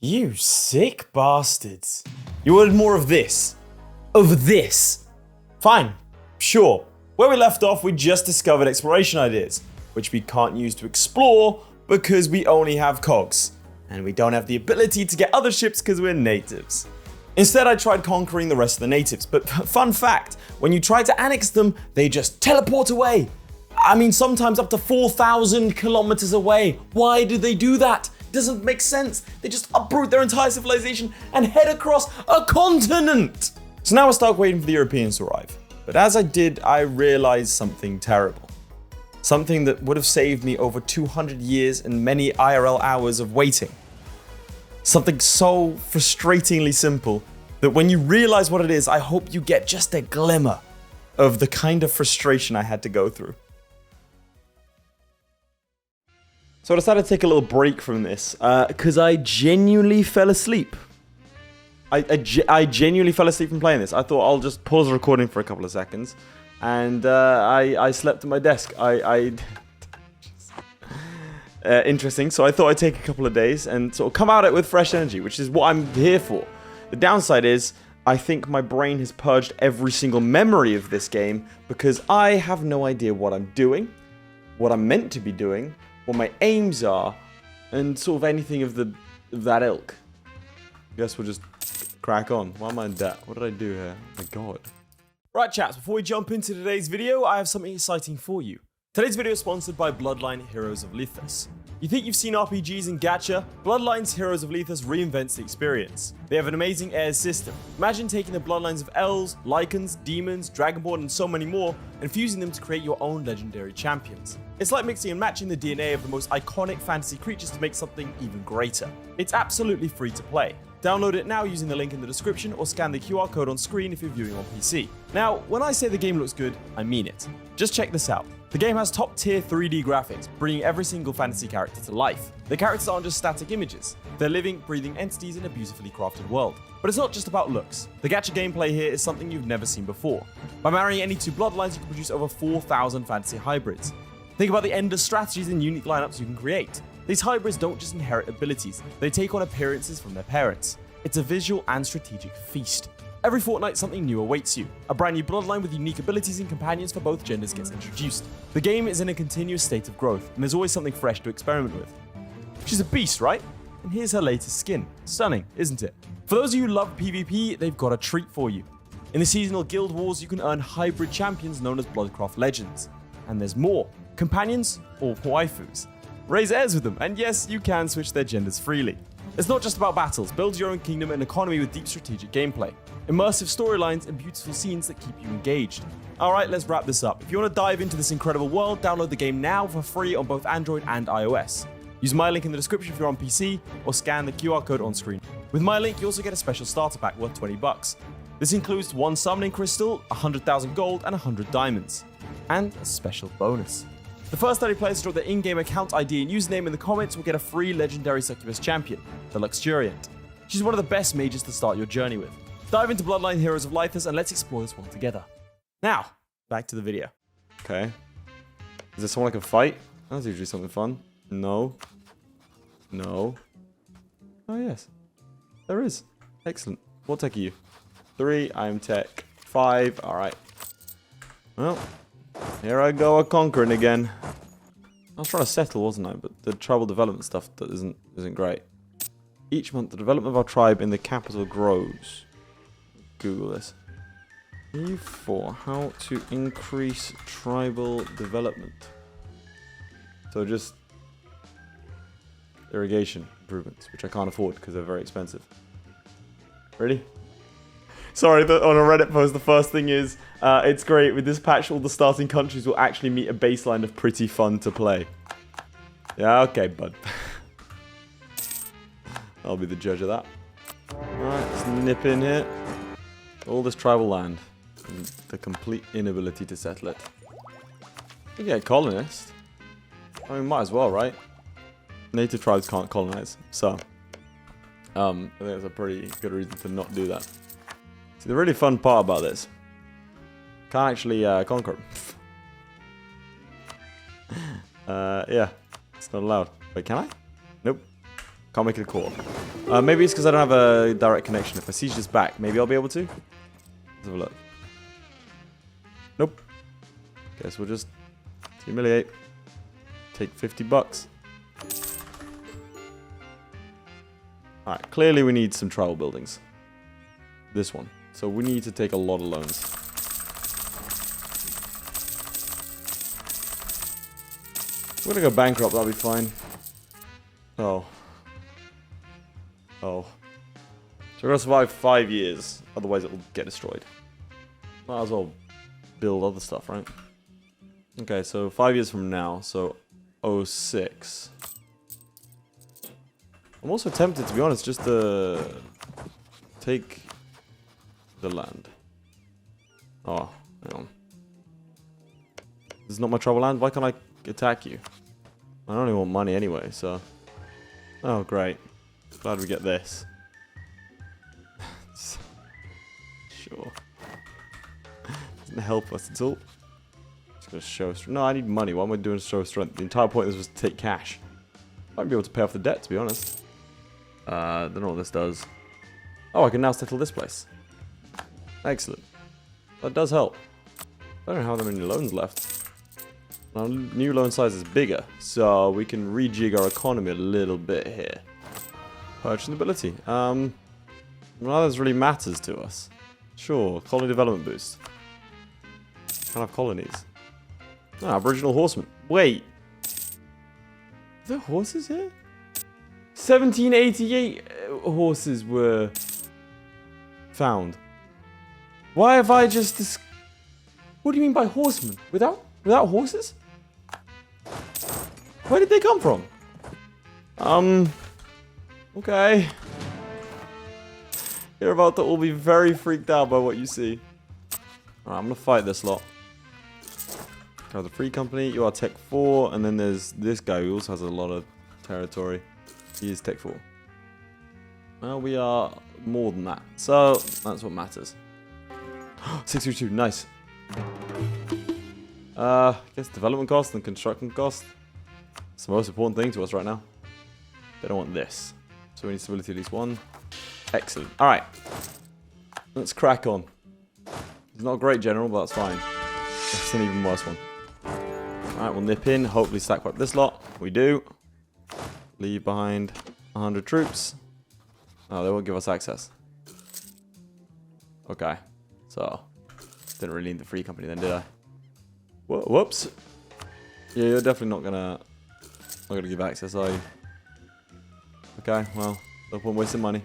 You sick bastards. You wanted more of this. Of this. Fine. Sure. Where we left off, we just discovered exploration ideas, which we can't use to explore because we only have cogs. And we don't have the ability to get other ships because we're natives. Instead, I tried conquering the rest of the natives, but fun fact, when you try to annex them, they just teleport away. I mean, sometimes up to 4,000 kilometers away. Why do they do that? It doesn't make sense. They just uproot their entire civilization and head across a continent. So now I start waiting for the Europeans to arrive. But as I did, I realized something terrible. Something that would have saved me over 200 years and many IRL hours of waiting. Something so frustratingly simple that when you realize what it is, I hope you get just a glimmer of the kind of frustration I had to go through. So I decided to take a little break from this because I genuinely fell asleep. I genuinely fell asleep from playing this. I thought I'll just pause the recording for a couple of seconds, and I slept at my desk. Interesting. So I thought I'd take a couple of days and sort of come out it with fresh energy, which is what I'm here for. The downside is I think my brain has purged every single memory of this game because I have no idea what I'm doing, what I'm meant to be doing, what my aims are, and sort of anything of that ilk. Guess we'll just crack on. Why am I in debt? What did I do here? Oh my god. Right, chaps, before we jump into today's video, I have something exciting for you. Today's video is sponsored by Bloodline Heroes of Lethus. You think you've seen RPGs and gacha? Bloodlines Heroes of Lethus reinvents the experience. They have an amazing heirs system. Imagine taking the bloodlines of elves, lycans, demons, dragonborn, and so many more, and fusing them to create your own legendary champions. It's like mixing and matching the DNA of the most iconic fantasy creatures to make something even greater. It's absolutely free to play. Download it now using the link in the description or scan the QR code on screen if you're viewing on PC. Now, when I say the game looks good, I mean it. Just check this out. The game has top tier 3D graphics, bringing every single fantasy character to life. The characters aren't just static images, they're living, breathing entities in a beautifully crafted world. But it's not just about looks. The gacha gameplay here is something you've never seen before. By marrying any two bloodlines, you can produce over 4,000 fantasy hybrids. Think about the endless strategies and unique lineups you can create. These hybrids don't just inherit abilities, they take on appearances from their parents. It's a visual and strategic feast. Every fortnight, something new awaits you. A brand new bloodline with unique abilities and companions for both genders gets introduced. The game is in a continuous state of growth, and there's always something fresh to experiment with. She's a beast, right? And here's her latest skin. Stunning, isn't it? For those of you who love PvP, they've got a treat for you. In the seasonal guild wars, you can earn hybrid champions known as Bloodcraft Legends. And there's more. Companions or waifus. Raise heirs with them, and yes, you can switch their genders freely. It's not just about battles, build your own kingdom and economy with deep strategic gameplay, immersive storylines, and beautiful scenes that keep you engaged. Alright, let's wrap this up. If you want to dive into this incredible world, download the game now for free on both Android and iOS. Use my link in the description if you're on PC, or scan the QR code on screen. With my link, you also get a special starter pack worth $20. This includes 1 summoning crystal, 100,000 gold, and 100 diamonds. And a special bonus. The first 30 players to drop their in-game account ID and username in the comments will get a free Legendary Succubus Champion, the Luxuriant. She's one of the best mages to start your journey with. Dive into Bloodline Heroes of Lethus and let's explore this world together. Now, back to the video. Okay. Is there someone I can fight? That's usually something fun. No. No. Oh yes. There is. Excellent. What tech are you? 3, I'm tech 5. Alright. Well, here I go a-conquering again. I was trying to settle, wasn't I? But the tribal development stuff that isn't great. Each month, the development of our tribe in the capital grows. Google this. EU4, how to increase tribal development. So just irrigation improvements, which I can't afford because they're very expensive. Really? Sorry, on a Reddit post, the first thing is, it's great, with this patch all the starting countries will actually meet a baseline of pretty fun to play. Yeah, okay, bud. I'll be the judge of that. Alright, let's nip in here. All this tribal land. And the complete inability to settle it. You get a colonist. I mean, might as well, right? Native tribes can't colonize, so... I think that's a pretty good reason to not do that. See, the really fun part about this, can't actually conquer them. Yeah, it's not allowed. Wait, can I? Nope. Can't make it a core. Maybe it's because I don't have a direct connection. If I siege this back, maybe I'll be able to. Let's have a look. Nope. Guess we'll just humiliate. Take 50 bucks. Alright, clearly we need some tribal buildings. This one. So we need to take a lot of loans. We're gonna go bankrupt, that'll be fine. Oh. Oh. So we're gonna survive 5 years, otherwise it will get destroyed. Might as well build other stuff, right? Okay, so 5 years from now, so 06. I'm also tempted, to be honest, just to take the land. Oh, hang on. This is not my tribal land. Why can't I attack you? I only want money anyway, so... Oh, great. Glad we get this. Sure. Doesn't help us at all. Just gonna show strength. No, I need money. Why am I doing show strength? The entire point of this was to take cash. Might be able to pay off the debt, to be honest. Don't know what this does. Oh, I can now settle this place. Excellent. That does help. I don't know how many loans left. Our new loan size is bigger, so we can rejig our economy a little bit here. Purchasing ability. None of this really matters to us. Sure, colony development boost. Can't have colonies. Ah, Aboriginal horsemen. Wait. Are there horses here? 1788 horses were found. Why have I just... What do you mean by horsemen? Without horses? Where did they come from? Okay. You're about to all be very freaked out by what you see. Alright, I'm gonna fight this lot. The Free Company, you are Tech 4, and then there's this guy who also has a lot of territory. He is Tech 4. Well, we are more than that, so that's what matters. 632, nice. I guess development cost and construction cost. It's the most important thing to us right now. They don't want this. So we need stability at least 1. Excellent. Alright. Let's crack on. He's not a great general, but that's fine. That's an even worse one. Alright, we'll nip in. Hopefully stack wipe this lot. We do. Leave behind 100 troops. Oh, they won't give us access. Okay. So, didn't really need the Free Company then, did I? Whoops. Yeah, you're definitely not gonna give access, are you? Okay, well, no point wasting money.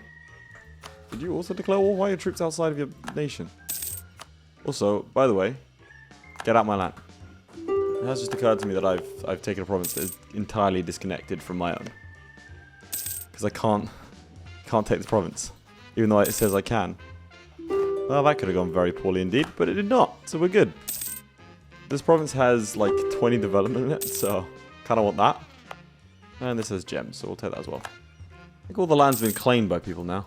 Did you also declare war? Why are your troops outside of your nation? Also, by the way, get out my land. It has just occurred to me that I've taken a province that is entirely disconnected from my own. Because I can't take this province, even though it says I can. Well, that could have gone very poorly indeed, but it did not, so we're good. This province has like 20 development in it, so kind of want that. And this has gems, so we'll take that as well. I think all the land's been claimed by people now.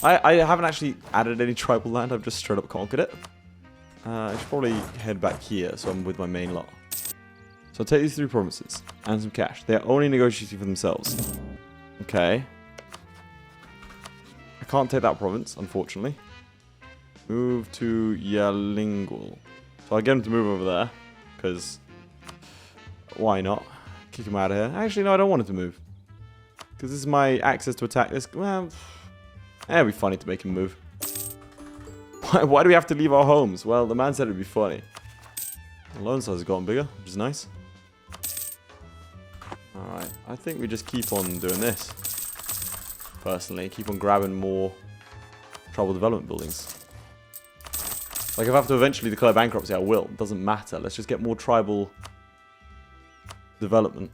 I haven't actually added any tribal land, I've just straight up conquered it. I should probably head back here, so I'm with my main lot. So I'll take these 3 provinces, and some cash. They're only negotiating for themselves. Okay. I can't take that province, unfortunately. Move to Yalingual. So I'll get him to move over there, because why not? Kick him out of here. Actually, no, I don't want him to move. Because this is my access to attack this. Well, it'd be funny to make him move. Why do we have to leave our homes? Well, the man said it'd be funny. The loan size has gotten bigger, which is nice. Alright, I think we just keep on doing this. Personally, keep on grabbing more tribal development buildings. Like, if I have to eventually declare bankruptcy, I will. It doesn't matter. Let's just get more tribal development.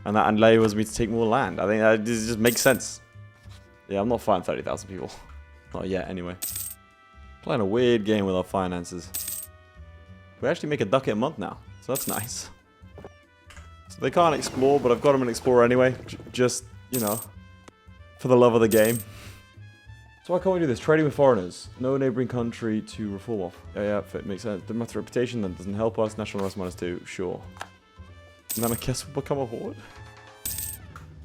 And that enables me to take more land. I think that just makes sense. Yeah, I'm not fighting 30,000 people. Not yet, anyway. Playing a weird game with our finances. We actually make a ducat a month now, so that's nice. So they can't explore, but I've got them an explorer anyway. Just, you know, for the love of the game. So why can't we do this? Trading with foreigners. No neighbouring country to reform off. Yeah, it makes sense. Doesn't matter reputation, that doesn't help us. National rights -2, sure. And then I guess we'll become a horde.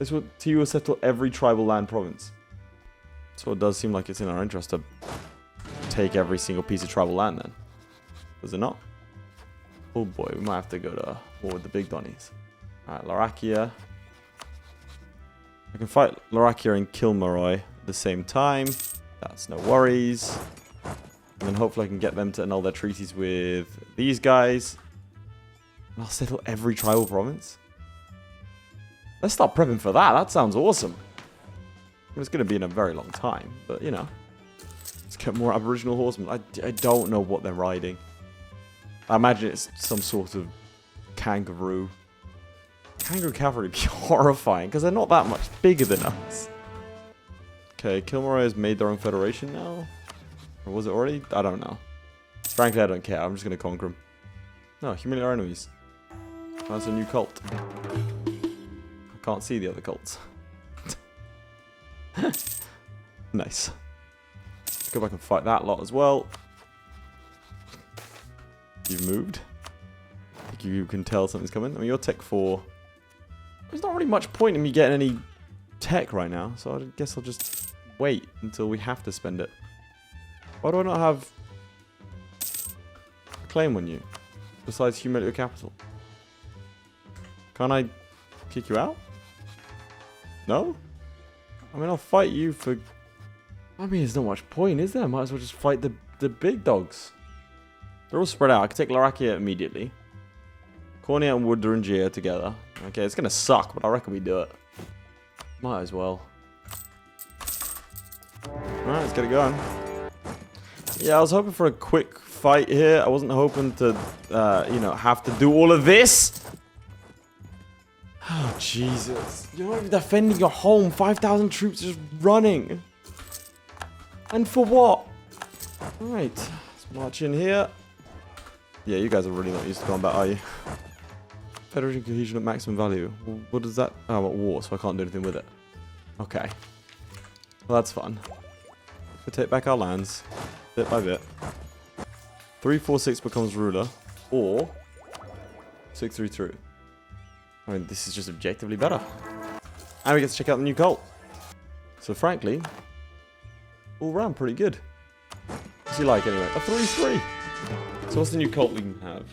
This will TU will settle every tribal land province. So it does seem like it's in our interest to take every single piece of tribal land then. Does it not? Oh boy, we might have to go to war with the big Donnies. Alright, Larakia. I can fight Larakia and Kilmaroy at the same time. That's no worries. And then hopefully I can get them to annul their treaties with these guys. And I'll settle every tribal province. Let's start prepping for that. That sounds awesome. It's going to be in a very long time, but you know. Let's get more Aboriginal horsemen. I don't know what they're riding. I imagine it's some sort of kangaroo. Kangaroo cavalry would be horrifying because they're not that much bigger than us. Okay, Kilmaroy has made their own federation now. Or was it already? I don't know. Frankly, I don't care. I'm just going to conquer them. No, humiliate our enemies. That's a new cult. I can't see the other cults. Nice. Let's go back and fight that lot as well. You've moved. I think you can tell something's coming. I mean, you're tech 4. There's not really much point in me getting any tech right now, so I guess I'll just wait until we have to spend it. Why do I not have a claim on you? Besides humiliate your capital. Can't I kick you out? No? I mean, I'll fight you for... I mean, there's not much point, is there? I might as well just fight the big dogs. They're all spread out. I can take Larakia immediately. Cornea and Woodrangia together. Okay, it's going to suck, but I reckon we do it. Might as well. Alright, let's get it going. Yeah, I was hoping for a quick fight here. I wasn't hoping to, you know, have to do all of this. Oh, Jesus. You're not even defending your home. 5,000 troops just running. And for what? Alright, let's march in here. Yeah, you guys are really not used to combat, are you? Federation cohesion at maximum value. Well, what does that... Oh, I'm at war, so I can't do anything with it. Okay. Well, that's fun. We'll take back our lands, bit by bit. 346 becomes ruler, or 633. I mean, this is just objectively better. And we get to check out the new cult. So, frankly, all round pretty good. What's he like, anyway? A 3-3. So what's the new cult we can have?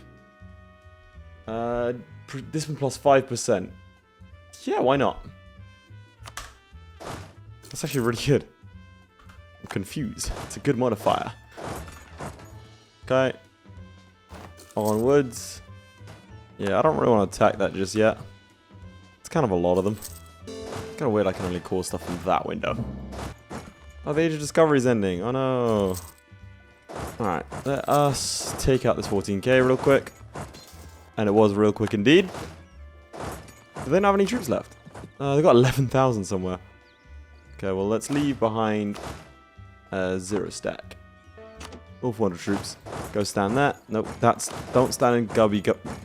This one plus 5%. Yeah, why not? That's actually really good. I'm confused. It's a good modifier. Okay. Onwards. Yeah, I don't really want to attack that just yet. It's kind of a lot of them. It's kind of weird I can only cause stuff from that window. Oh, the Age of Discovery is ending. Oh no. Alright, let us take out this 14k real quick. And it was real quick indeed. Do they not have any troops left? They've got 11,000 somewhere. Okay, well, let's leave behind 0 stack. All 400 troops. Go stand there. Nope, don't stand in Gubby.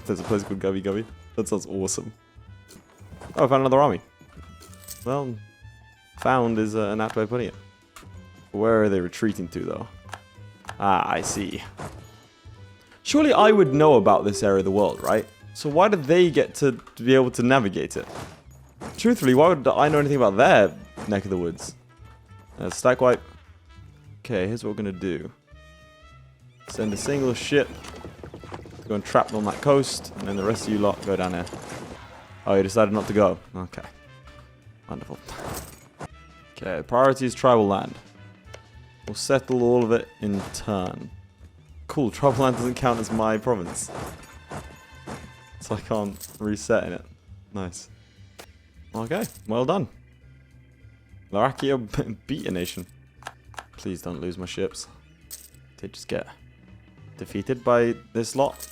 There's a place called Gubby Gubby. That sounds awesome. Oh, I found another army. Well, found is an apt way of putting it. Where are they retreating to, though? Ah, I see. Surely I would know about this area of the world, right? So why did they get to be able to navigate it? Truthfully, why would I know anything about their neck of the woods? Stack wipe. Okay, here's what we're going to do. Send a single ship. Go and trap them on that coast. And then the rest of you lot go down there. Oh, you decided not to go. Okay. Wonderful. Okay, priority is tribal land. We'll settle all of it in turn. Cool, tribal land doesn't count as my province. So I can't reset in it. Nice. Okay, well done. Larakia beat a nation. Please don't lose my ships. They just get defeated by this lot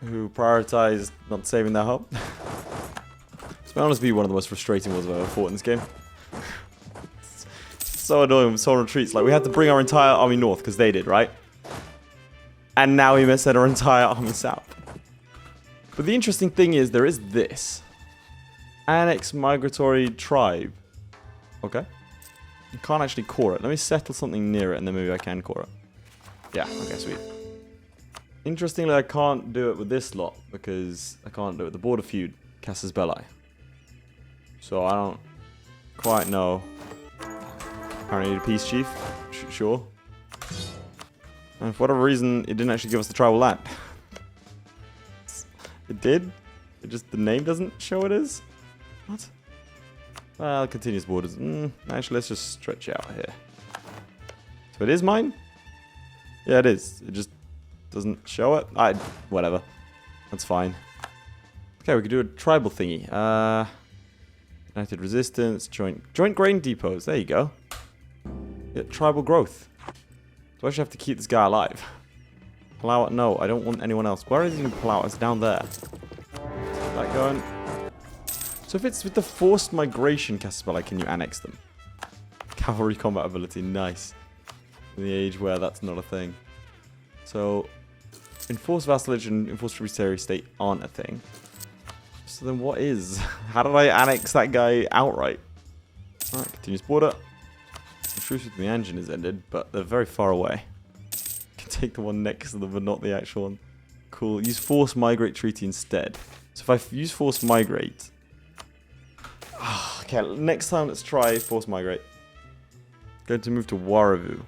who prioritized not saving their home. To be honest, be one of the most frustrating wars I've ever fought in this game. So annoying when someone retreats. Like, we had to bring our entire army north because they did, right? And now we sent our entire army south. But the interesting thing is, there is this. Annex migratory tribe. Okay. I can't actually core it. Let me settle something near it and then maybe I can core it. Yeah, okay, sweet. Interestingly, I can't do it with this lot because I can't do it with the border feud, Casus Belli. So I don't quite know. Apparently need a peace chief. Sure. And for whatever reason, it didn't actually give us the tribal land. It did? It just, the name doesn't show it is? What? Well, continuous borders. Actually, let's just stretch out here. So it is mine? Yeah, it is. It just doesn't show it. Whatever. That's fine. Okay, we could do a tribal thingy. United resistance, joint grain depots. There you go. Yeah, tribal growth. Do I actually have to keep this guy alive? Pull out? No, I don't want anyone else. Where is he going to pull out? It's down there. Is that going? So if it's with the forced migration Castile, can you annex them? Cavalry combat ability, nice. In the age where that's not a thing. So, enforced vassalage and enforced tributary state aren't a thing. So then what is? How did I annex that guy outright? Alright, continuous border. The truce with the engine is ended, but they're very far away. Can take the one next to them, but not the actual one. Cool. Use forced migrate treaty instead. So if I use forced migrate... okay, next time let's try forced migrate. Going to move to Waveroo.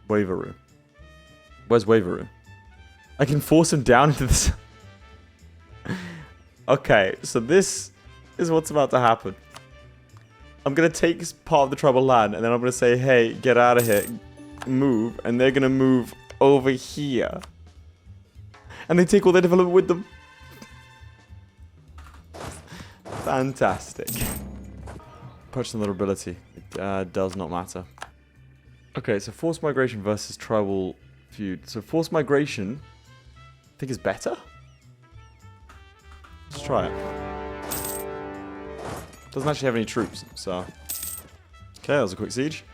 Where's Waveroo? I can force him down into this... Okay, so this is what's about to happen. I'm going to take part of the tribal land, and then I'm going to say, hey, get out of here. Move. And they're going to move over here. And they take all their development with them. Fantastic. Purchase another ability. It does not matter. Okay, so forced migration versus tribal feud. So forced migration, I think is better. Let's try it. Doesn't actually have any troops, so... Okay, that was a quick siege.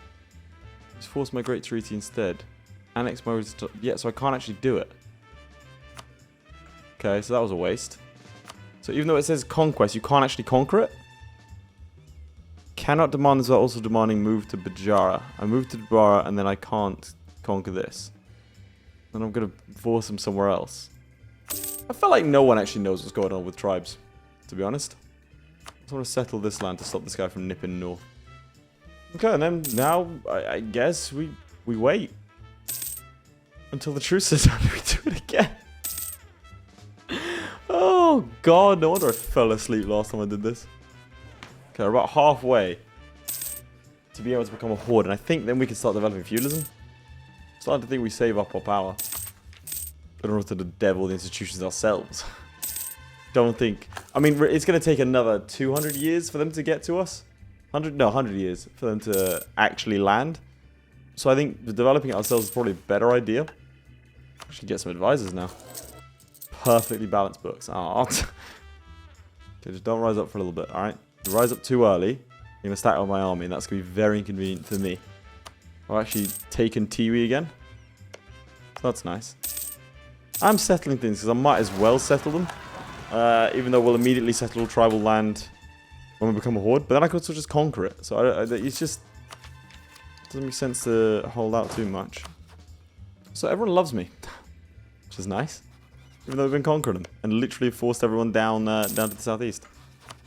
Let's force migrate treaty instead. Annex my... Yeah, so I can't actually do it. Okay, so that was a waste. So even though it says conquest, you can't actually conquer it? Cannot demand this while also demanding move to Bajara. I move to Bajara and then I can't conquer this. Then I'm going to force them somewhere else. I feel like no one actually knows what's going on with tribes, to be honest. I just want to settle this land to stop this guy from nipping north. Okay, and then now, I guess we wait. Until the truce is done, we do it again. Oh god, no wonder I fell asleep last time I did this. Okay, we're about halfway to be able to become a horde, and I think then we can start developing feudalism. Starting to think we save up our power. In order to the devil the institutions ourselves. Don't think... I mean, it's going to take another 200 years for them to get to us. 100 years for them to actually land. So I think developing it ourselves is probably a better idea. We should get some advisors now. Perfectly balanced books. Oh. Okay, just don't rise up for a little bit, alright? If you rise up too early, you're going to stack on my army, and that's going to be very inconvenient for me. I've actually taken Tiwi again. So that's nice. I'm settling things because I might as well settle them. Even though we'll immediately settle tribal land when we become a horde. But then I could also just conquer it. So it's just... doesn't make sense to hold out too much. So everyone loves me. Which is nice. Even though we've been conquering them. And literally forced everyone down to the southeast.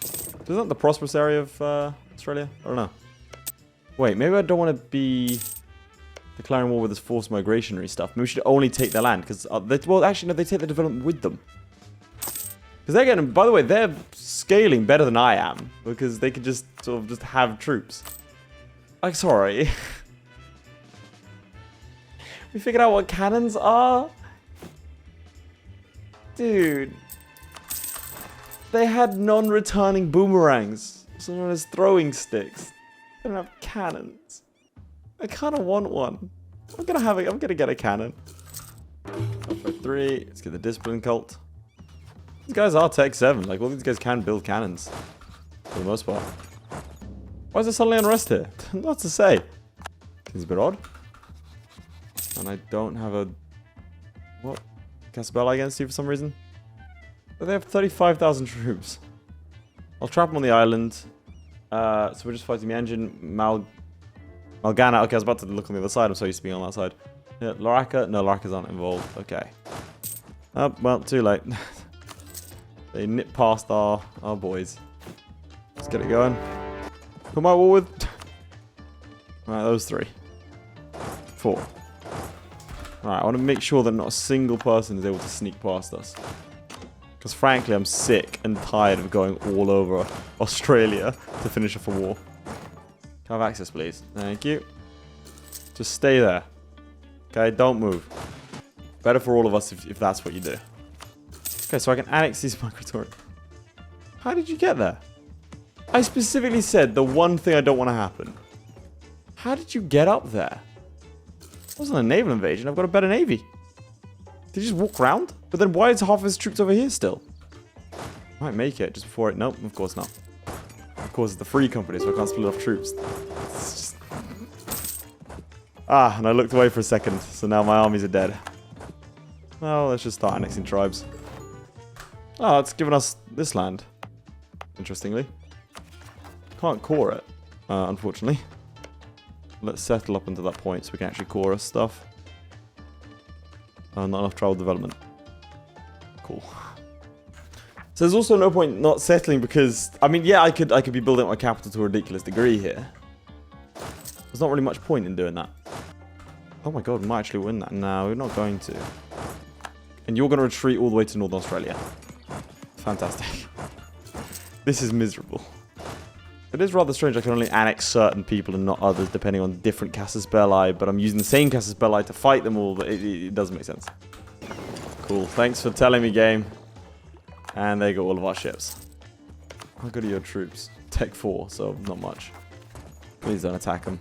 Isn't that the prosperous area of Australia? I don't know. Wait, maybe I don't want to be... declaring war with this forced migrationary stuff. Maybe we should only take their land, because... well, actually, no, they take the development with them. Because they're getting... By the way, they're scaling better than I am, because they could just sort of just have troops. Like, sorry. We figured out what cannons are? Dude. They had non-returning boomerangs, also known as throwing sticks. They don't have cannons. I kind of want one. I'm gonna get a cannon. 3. Let's get the discipline cult. These guys are Tech 7. Like, all these guys can build cannons. For the most part. Why is there suddenly unrest here? Not to say. Seems a bit odd. And I don't have a... What? Cast a spell against you for some reason? But they have 35,000 troops. I'll trap them on the island. So we're just fighting the engine. Malgana. Okay, I was about to look on the other side. I'm so used to being on that side. Yeah, Aeryka. No, Aerykas aren't involved. Okay. Well, too late. They nipped past our boys. Let's get it going. Come on, Warwood. Alright, those 3. 4. Alright, I want to make sure that not a single person is able to sneak past us. Because frankly, I'm sick and tired of going all over Australia to finish off a war. Can I have access, please? Thank you. Just stay there. Okay, don't move. Better for all of us if that's what you do. Okay, so I can annex these migratory. How did you get there? I specifically said the one thing I don't want to happen. How did you get up there? It wasn't a naval invasion. I've got a better navy. Did you just walk around? But then why is half of his troops over here still? Might make it just before it. Nope, of course not. Of course, it's the free company, so I can't split off troops. It's just... Ah, and I looked away for a second, so now my armies are dead. Well, let's just start annexing tribes. Oh, it's given us this land. Interestingly. Can't core it, unfortunately. Let's settle up until that point so we can actually core us stuff. Not enough tribal development. Cool. So there's also no point not settling because, I mean, yeah, I could be building up my capital to a ridiculous degree here. There's not really much point in doing that. Oh my god, we might actually win that. No, we're not going to. And you're going to retreat all the way to Northern Australia. Fantastic. This is miserable. It is rather strange I can only annex certain people and not others depending on different casus belli, but I'm using the same casus belli to fight them all, but it doesn't make sense. Cool, thanks for telling me, game. And there go all of our ships. How good are your troops? Tech 4, so not much. Please don't attack them.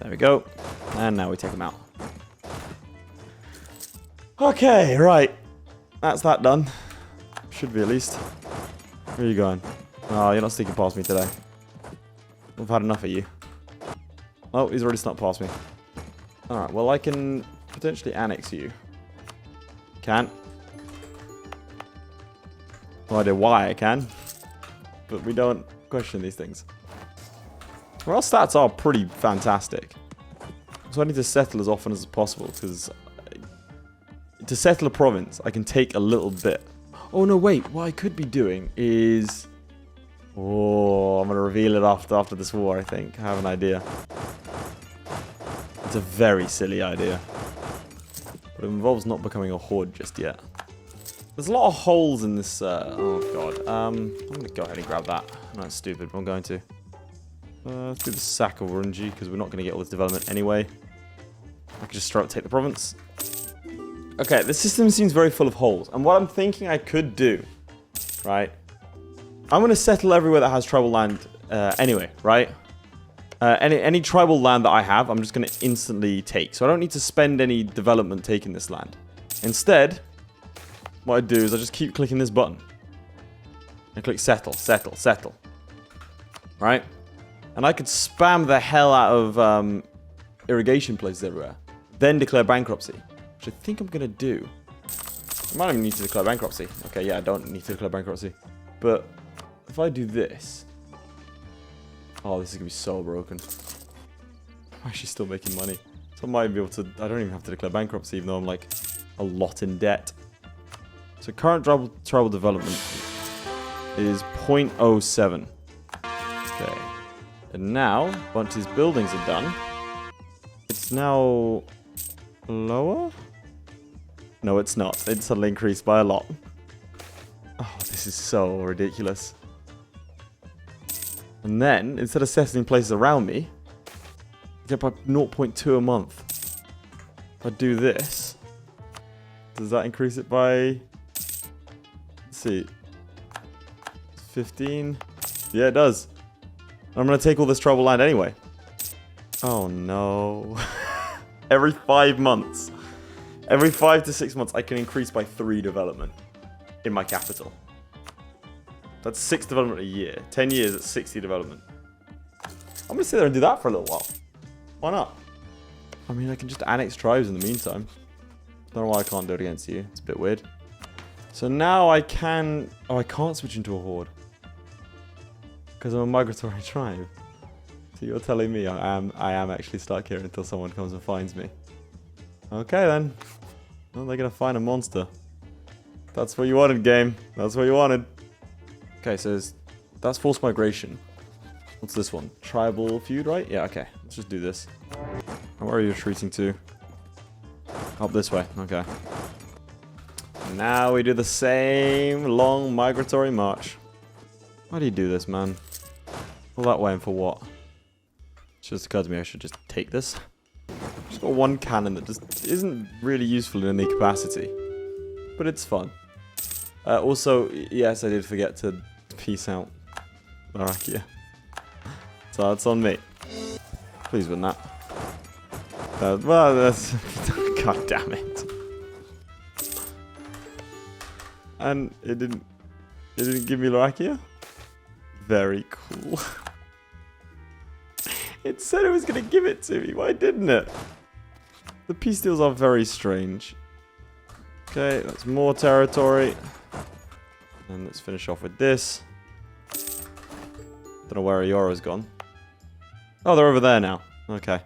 There we go. And now we take them out. Okay, right. That's that done. Should be at least. Where are you going? Oh, you're not sneaking past me today. I've had enough of you. Oh, he's already snuck past me. Alright, well I can potentially annex you. Can't. No idea why I can. But we don't question these things. Well, our stats are pretty fantastic. So I need to settle as often as possible, because to settle a province, I can take a little bit. Oh no, wait, what I could be doing is... Oh, I'm going to reveal it after this war, I think. I have an idea. It's a very silly idea. But it involves not becoming a horde just yet. There's a lot of holes in this... oh, God. I'm going to go ahead and grab that. No, that's stupid, but I'm going to. Let's do the sack of Urungi, because we're not going to get all this development anyway. I could just straight up take the province. Okay, the system seems very full of holes. And what I'm thinking I could do, right... I'm going to settle everywhere that has tribal land anyway, right? Any tribal land that I have, I'm just going to instantly take. So I don't need to spend any development taking this land. Instead, what I do is I just keep clicking this button. And click settle, settle, settle. Right? And I could spam the hell out of irrigation places everywhere. Then declare bankruptcy. Which I think I'm going to do. I might even need to declare bankruptcy. Okay, yeah, I don't need to declare bankruptcy. But... if I do this... oh, this is going to be so broken. I'm actually still making money. So I might be able to... I don't even have to declare bankruptcy, even though I'm, like, a lot in debt. So current tribal development is 0.07. Okay. And now, once his buildings are done, it's now... lower? No, it's not. It suddenly increased by a lot. Oh, this is so ridiculous. And then, instead of settling places around me, I get by 0.2 a month. If I do this, does that increase it by... let's see. 15? Yeah, it does. I'm going to take all this tribal land anyway. Oh, no. Every 5 months. Every 5 to 6 months, I can increase by 3 development in my capital. That's 6 development a year. 10 years, that's 60 development. I'm going to sit there and do that for a little while. Why not? I mean, I can just annex tribes in the meantime. Don't know why I can't do it against you. It's a bit weird. So now I can... oh, I can't switch into a horde. Because I'm a migratory tribe. So you're telling me I am actually stuck here until someone comes and finds me. Okay then. Well, they're going to find a monster. That's what you wanted, game. That's what you wanted. Okay, so That's forced migration. What's this one? Tribal feud, right? Yeah, okay. Let's just do this. Where are you retreating to? Up this way. Okay. Now we do the same long migratory march. Why do you do this, man? All that way and for what? It just occurred to me I should just take this. Just got one cannon that just isn't really useful in any capacity. But it's fun. Also, yes, I did forget to peace out Aeryka. So that's on me. Please win that. Well, that's... God damn it. And it didn't give me Aeryka? Very cool. It said it was going to give it to me. Why didn't it? The peace deals are very strange. Okay, that's more territory. And let's finish off with this. Don't know where Aerora's gone. Oh, they're over there now. Okay.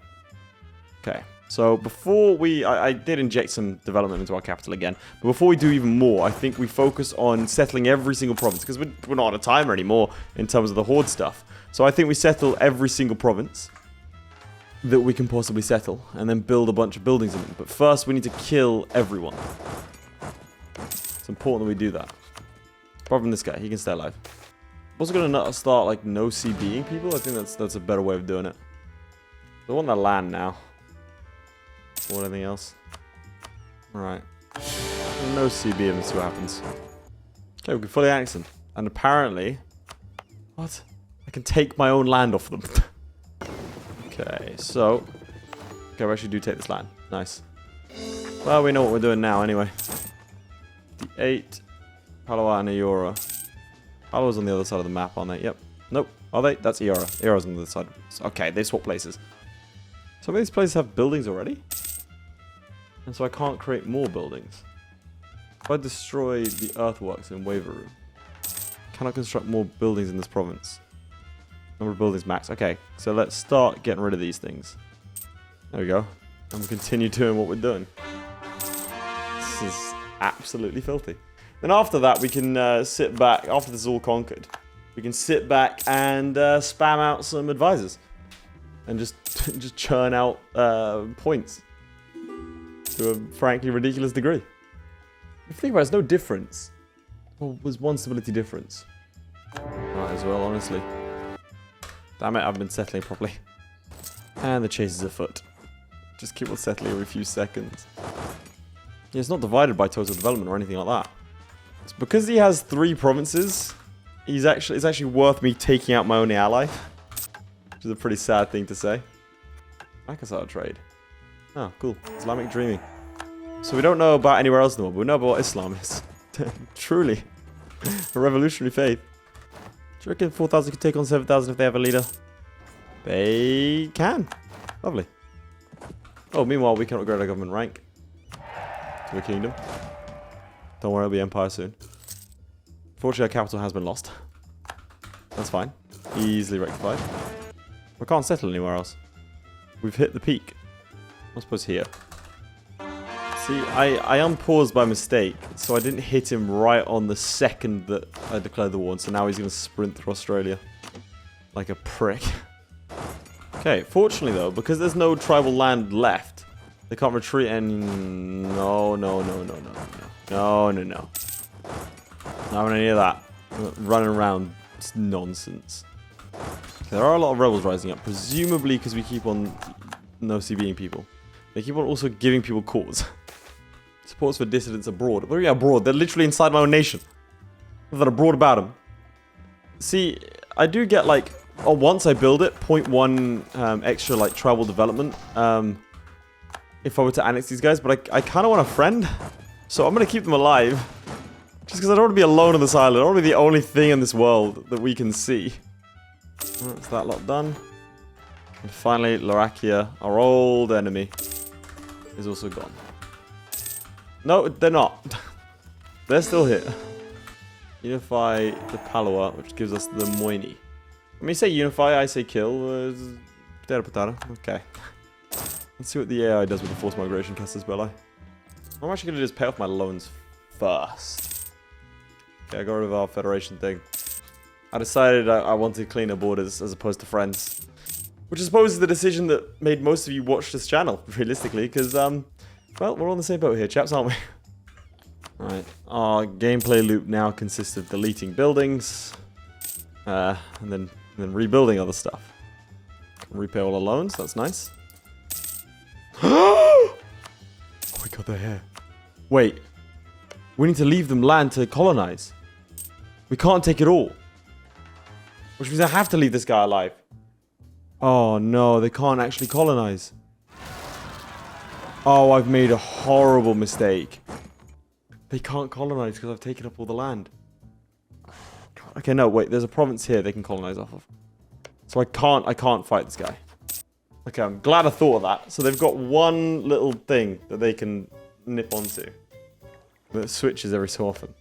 Okay. So before we... I did inject some development into our capital again. But before we do even more, I think we focus on settling every single province. Because we're not on a timer anymore in terms of the horde stuff. So I think we settle every single province that we can possibly settle. And then build a bunch of buildings in them. But first we need to kill everyone. It's important that we do that. Apart from this guy. He can stay alive. I'm also going to start like no CBing people. I think that's a better way of doing it. I want that land now. Or anything else. Alright. No CB and see what happens. Okay, we can fully annex them. And apparently... What? I can take my own land off them. Okay, so... Okay, we actually do take this land. Nice. Well, we know what we're doing now anyway. The 8. Palawa and Aeora. Palawa's on the other side of the map, aren't they? Yep. Nope. Are they? That's Aeora. Aeora's on the other side. Okay, they swap places. Some of these places have buildings already. And so I can't create more buildings. If I destroy the earthworks in Waveru, cannot construct more buildings in this province. Number of buildings max. Okay, so let's start getting rid of these things. There we go. And we'll continue doing what we're doing. This is absolutely filthy. Then after that, we can sit back, after this is all conquered, we can sit back and spam out some advisors. And just churn out points. To a frankly ridiculous degree. If you think about it, there's no difference. Well, there's one stability difference. Might as well, honestly. Damn it, I've been settling properly. And the chase is afoot. Just keep on settling every few seconds. Yeah, it's not divided by total development or anything like that. It's because he has 3 provinces, it's actually worth me taking out my only ally. Which is a pretty sad thing to say. I can start a trade. Oh, cool. Islamic dreaming. So we don't know about anywhere else in the world, but we know about what Islam is. Truly. A revolutionary faith. Do you reckon 4,000 can take on 7,000 if they have a leader? They can. Lovely. Oh, meanwhile, we can upgrade our government rank. To a kingdom. Don't worry, it'll be empire soon. Fortunately, our capital has been lost. That's fine. Easily rectified. We can't settle anywhere else. We've hit the peak. I suppose here. See, I unpaused by mistake, so I didn't hit him right on the second that I declared the war, and so now he's going to sprint through Australia. Like a prick. Okay, fortunately though, because there's no tribal land left, they can't retreat and... No. Not having any of that. Running around. It's nonsense. There are a lot of rebels rising up, presumably because we keep on no CBing people. They keep on also giving people cause. Supports for dissidents abroad. What are you abroad? They're literally inside my own nation. That abroad about them. See, I do get like, once I build it, 0.1 extra like tribal development. If I were to annex these guys, but I kind of want a friend. So I'm going to keep them alive. Just because I don't want to be alone on this island. I don't want to be the only thing in this world that we can see. That's that lot done. And finally, Aeryka, our old enemy, is also gone. No, they're not. They're still here. Unify the Palawa, which gives us the Moini. When you say unify, I say kill. Potato, potato. Okay. Let's see what the AI does with the forced migration casters, Belli. What I'm actually going to do is pay off my loans first. Okay, I got rid of our Federation thing. I decided I wanted cleaner borders as opposed to friends. Which I suppose is the decision that made most of you watch this channel, realistically, because, well, we're on the same boat here, chaps, aren't we? Alright, our gameplay loop now consists of deleting buildings, and then rebuilding other stuff. Repay all our loans, that's nice. Oh my god, they're here. Wait, we need to leave them land to colonize. We can't take it all. Which means I have to leave this guy alive. Oh no, they can't actually colonize. Oh, I've made a horrible mistake. They can't colonize because I've taken up all the land. Okay, no, wait, there's a province here they can colonize off of. So I can't fight this guy. Okay, I'm glad I thought of that. So they've got one little thing that they can nip onto. That switches every so often.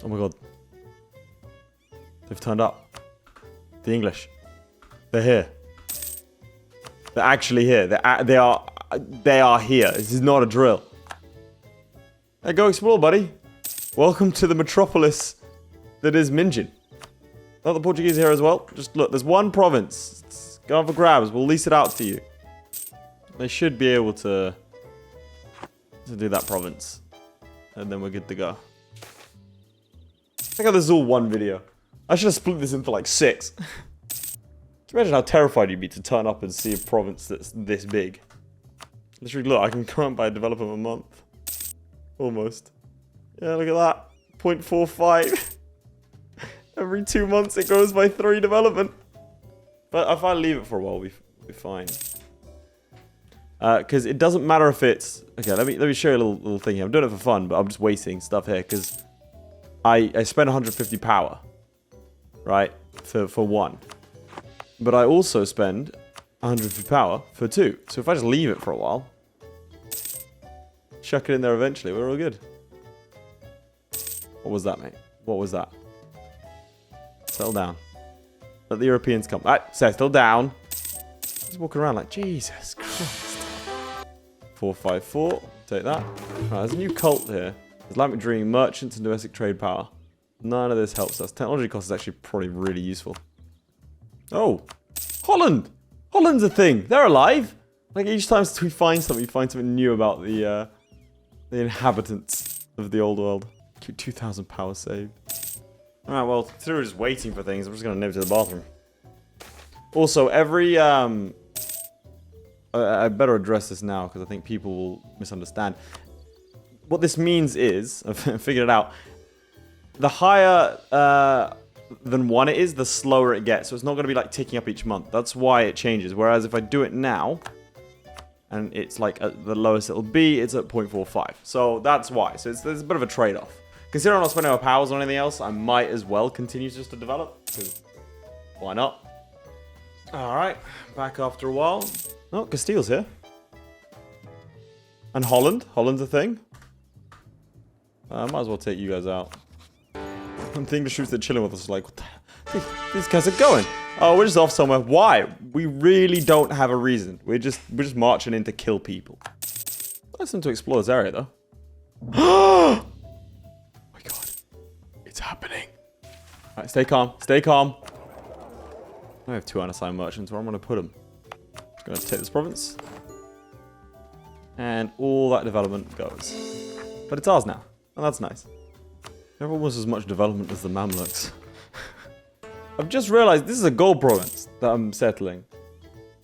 Oh my god. They've turned up. The English. They're here. They're actually here. They are here. This is not a drill. Hey, go explore, buddy. Welcome to the metropolis that is Minjin. Not the Portuguese here as well. Just look, there's one province. It's going for grabs. We'll lease it out to you. They should be able to do that province. And then we're good to go. I think this is all one video. I should have split this into like 6. Can you imagine how terrified you'd be to turn up and see a province that's this big? Literally, look, I can current by a developer a month. Almost. Yeah, look at that. 0.45. Every 2 months it grows by 3 development. But if I leave it for a while, we'll be fine. Because it doesn't matter if it's... Okay, let me show you a little thing here. I'm doing it for fun, but I'm just wasting stuff here because I spent 150 power. Right? For 1. But I also spend 150 power for 2. So if I just leave it for a while, chuck it in there eventually, we're all good. What was that, mate? What was that? Settle down. Let the Europeans come. Settle down. He's walking around like, Jesus Christ. 454. Take that. Right, there's a new cult here. Islamic Dream, merchants and domestic trade power. None of this helps us. Technology cost is actually probably really useful. Oh, Holland! Holland's a thing. They're alive. Like each time we find something new about the inhabitants of the old world. 2,000 power saved. Alright, well, consider we're just waiting for things. I'm just gonna nip to the bathroom. Also, every I better address this now because I think people will misunderstand. What this means is, I've figured it out. The higher than 1 it is, the slower it gets. So it's not going to be like ticking up each month. That's why it changes. Whereas if I do it now, and it's like at the lowest it'll be, it's at 0.45. So that's why. So there's a bit of a trade-off. Considering I'm not spending my powers on anything else, I might as well continue just to develop. Because why not? Alright, back after a while. Oh, Castile's here. And Holland. Holland's a thing. I might as well take you guys out. And the English troops that are chilling with us are like, what the these guys are going. Oh, we're just off somewhere. Why? We really don't have a reason. We're just marching in to kill people. Nice them to explore this area though. Oh my god. It's happening. Alright, stay calm. Stay calm. I have 2 unassigned merchants. Where I'm gonna put them? Just gonna take this province. And all that development goes. But it's ours now. And that's nice. Never was as much development as the Mamluks. I've just realized this is a gold province that I'm settling.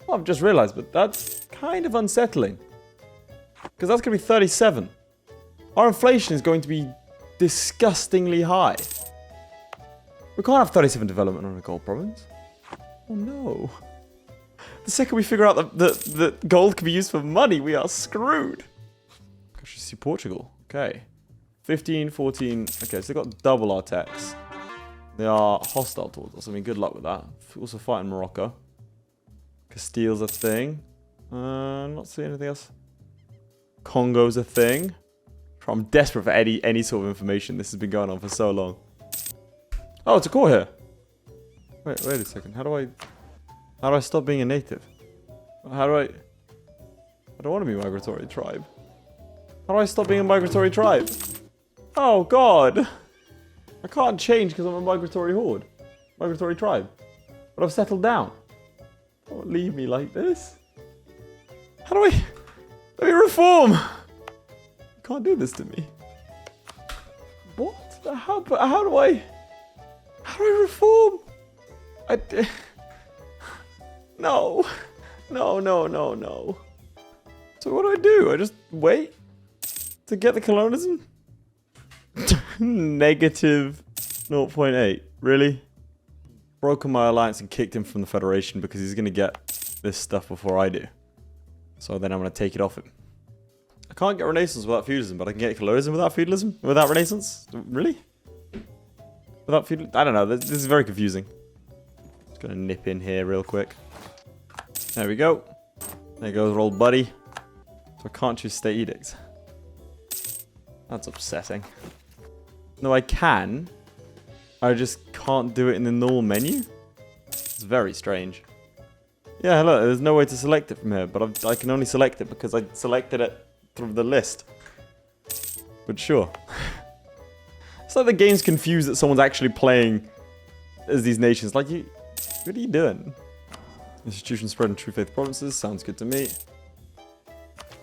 Well, I've just realized, but that's kind of unsettling. Because that's going to be 37. Our inflation is going to be disgustingly high. We can't have 37 development on a gold province. Oh no. The second we figure out that gold can be used for money, we are screwed. I should see Portugal. Okay. 15, 14. Okay, so they've got double our tax. They are hostile towards us. I mean, good luck with that. Also fighting Morocco. Castile's a thing. Not seeing anything else. Congo's a thing. I'm desperate for any sort of information. This has been going on for so long. Oh, it's a core here. Wait a second. How do I stop being a native? I don't want to be a migratory tribe. How do I stop being a migratory tribe? Oh god! I can't change because I'm a migratory horde. migratory tribe. But I've settled down. Don't leave me like this. How do I... Let me reform! You can't do this to me. What? How do I reform? No. No. So what do? I just wait to get the colonialism? Negative 0.8. Really? Broken my alliance and kicked him from the Federation because he's going to get this stuff before I do. So then I'm going to take it off him. I can't get Renaissance without feudalism, but I can get colonialism without feudalism? Without Renaissance? Really? Without feudalism? I don't know. This is very confusing. Just going to nip in here real quick. There we go. There goes our old buddy. So I can't choose state edicts. That's upsetting. No, I can. I just can't do it in the normal menu. It's very strange. Yeah, look, there's no way to select it from here, but I can only select it because I selected it from the list. But sure. It's like the game's confused that someone's actually playing as these nations. Like, what are you doing? Institutions spread in true faith provinces. Sounds good to me.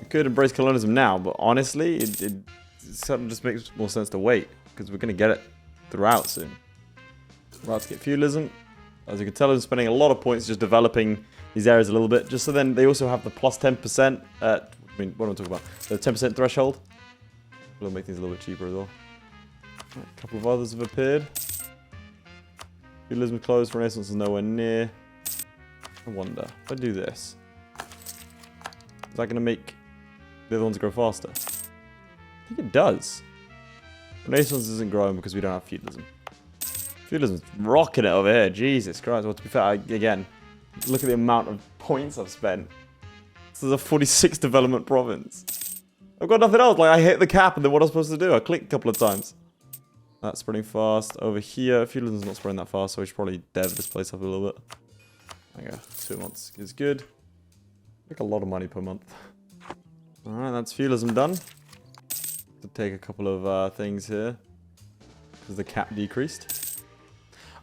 We could embrace colonialism now, but honestly, it sort of just makes more sense to wait, because we're going to get it throughout soon. We're about to get feudalism. As you can tell, I'm spending a lot of points just developing these areas a little bit, just so then they also have the plus 10%. I mean, what am I talking about? The 10% threshold. It'll make things a little bit cheaper as well. Right, a couple of others have appeared. Feudalism closed. Renaissance is nowhere near. I wonder if I do this, is that going to make the other ones grow faster? I think it does. Renaissance isn't growing because we don't have feudalism. Feudalism's rocking it over here. Jesus Christ. Well, to be fair, again, look at the amount of points I've spent. This is a 46 development province. I've got nothing else. Like, I hit the cap and then what am I supposed to do? I clicked a couple of times. That's spreading fast. Over here, feudalism's not spreading that fast, so we should probably dev this place up a little bit. There you go. 2 months is good. Make a lot of money per month. Alright, that's feudalism done. To take a couple of things here. Because the cap decreased.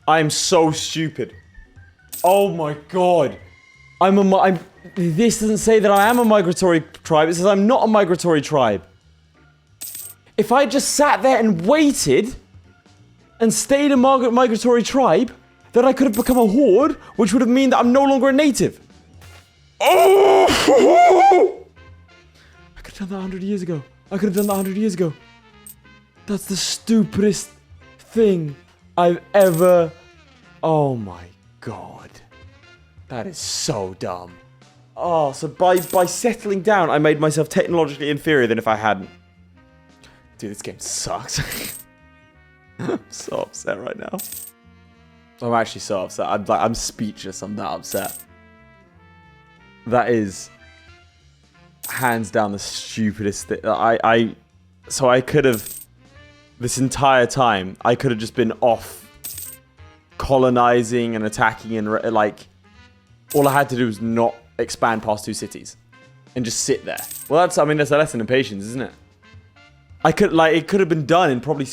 I'm so stupid. Oh my god. This doesn't say that I am a migratory tribe. It says I'm not a migratory tribe. If I just sat there and waited and stayed a migratory tribe, then I could have become a horde, which would have meant that I'm no longer a native. Oh! I could have done that 100 years ago. That's the stupidest thing I've ever... Oh my god. That is so dumb. Oh, so by settling down, I made myself technologically inferior than if I hadn't. Dude, this game sucks. I'm so upset right now. I'm actually so upset. I'm speechless. I'm that upset. That is hands down the stupidest thing. So I could have, this entire time, I could have just been off colonizing and attacking and like, all I had to do was not expand past 2 cities and just sit there. Well, that's a lesson in patience, isn't it? It could have been done in probably,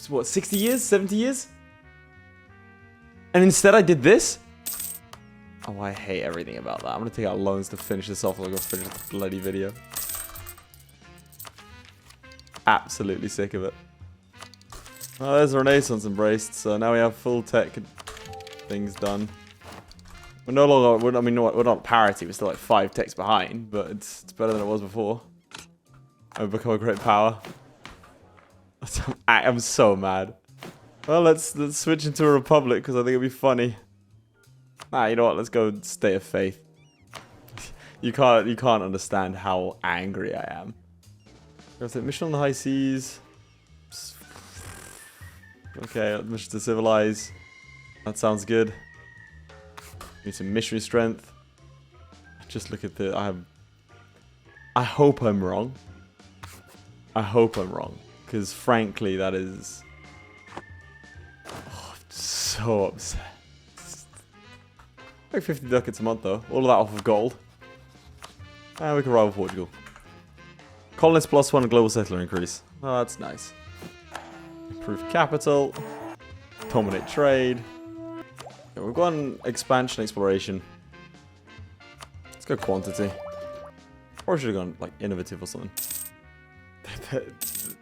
what, 60 years, 70 years? And instead I did this? Oh, I hate everything about that. I'm going to take out loans to finish this off. I'll go finish the bloody video. Absolutely sick of it. Oh, there's Renaissance embraced. So now we have full tech things done. We're no longer, we're not parity. We're still like 5 techs behind, but it's better than it was before. I've become a great power. I'm so mad. Well, let's switch into a republic because I think it'd be funny. Nah, you know what? Let's go state of faith. You can't understand how angry I am. Mission on the high seas. Okay, mission to civilize. That sounds good. Need some missionary strength. Just look at the. I hope I'm wrong. Because frankly, that is. Oh, I'm so upset. Like 50 ducats a month though. All of that off of gold. And we can rival Portugal. Colonist +1 global settler increase. Oh, that's nice. Improve capital. Dominate trade. Okay, we've got an expansion exploration. Let's go quantity. Or I should have gone, like, innovative or something.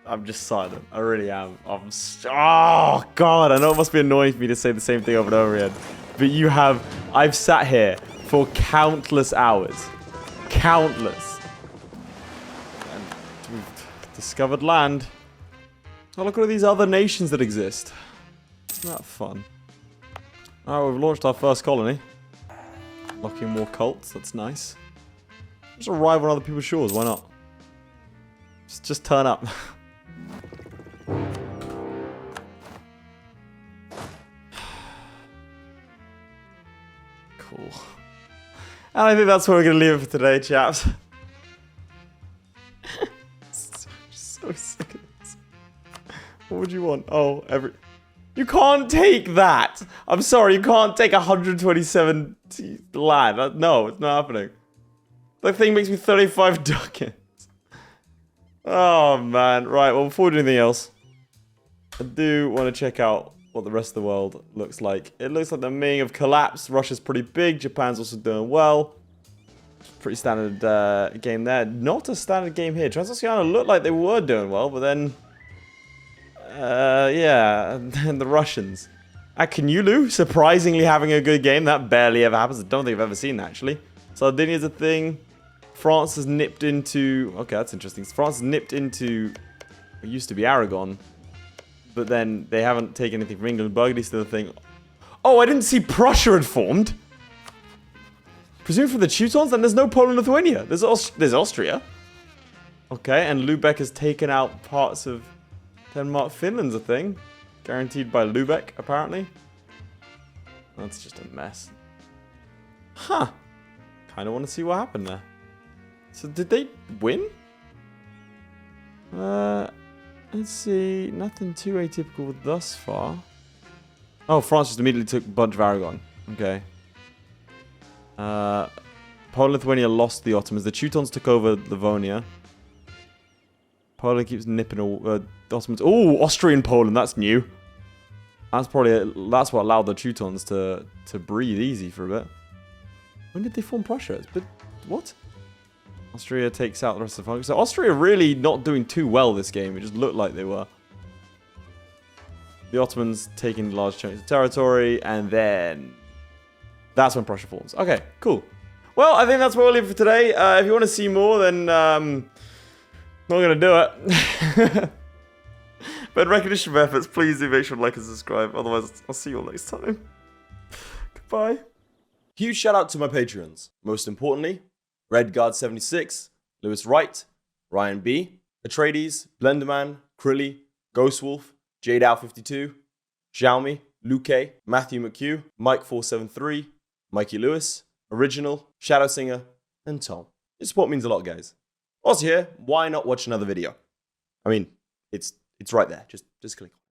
I'm just silent. I really am. Oh, God. I know it must be annoying for me to say the same thing over and over again. But you have... I've sat here for countless hours. Countless. And we've discovered land. Oh, look at all these other nations that exist. Isn't that fun? Alright, we've launched our first colony. Unlocking more cults. That's nice. Just arrive on other people's shores. Why not? Just turn up. Cool. And I think that's where we're going to leave it for today, chaps. So sick of this. What would you want? Oh, You can't take that! I'm sorry, you can't take 127 land. No, it's not happening. That thing makes me 35 ducats. Oh, man. Right, well, before we do anything else, I do want to check out what the rest of the world looks like. It looks like the Ming have collapsed. Russia's pretty big. Japan's also doing well. Pretty standard game there. Not a standard game here. Transoceania looked like they were doing well, but then... yeah, and the Russians. Akinulu, surprisingly having a good game. That barely ever happens. I don't think I've ever seen that, actually. Sardinia's a thing. France has nipped into... Okay, that's interesting. France has nipped into... It used to be Aragon. But then they haven't taken anything from England. Burgundy's still a thing. Oh, I didn't see Prussia had formed. Presumed from the Teutons? Then there's no Poland and Lithuania. There's Austria. Okay, and Lubeck has taken out parts of Denmark. Finland's a thing. Guaranteed by Lubeck, apparently. That's just a mess. Huh. Kind of want to see what happened there. So did they win? Let's see. Nothing too atypical thus far. Oh, France just immediately took a bunch of Aragon. Okay. Poland and Lithuania lost the Ottomans. The Teutons took over Livonia. Poland keeps nipping the Ottomans. Oh, Austrian Poland. That's new. That's what allowed the Teutons to breathe easy for a bit. When did they form Prussia? But what? Austria takes out the rest of the Hungary. So Austria really not doing too well this game. It just looked like they were. The Ottomans taking large chunks of territory, and then that's when Prussia forms. Okay, cool. Well, I think that's where we'll leave it for today. If you want to see more, then not going to do it. But in recognition of efforts, please do make sure to like and subscribe. Otherwise, I'll see you all next time. Goodbye. Huge shout out to my Patreons. Most importantly, Redguard76, Lewis Wright, Ryan B, Atreides, Blenderman, Crilly, Ghostwolf, JadeOut52, Sjalmi, Luke, Matthew McHugh, Mike473, Mikey Lewis, Original, ShadowSinger, and Tom. Your support means a lot, guys. Whilst you're here, why not watch another video? I mean, it's right there. Just click.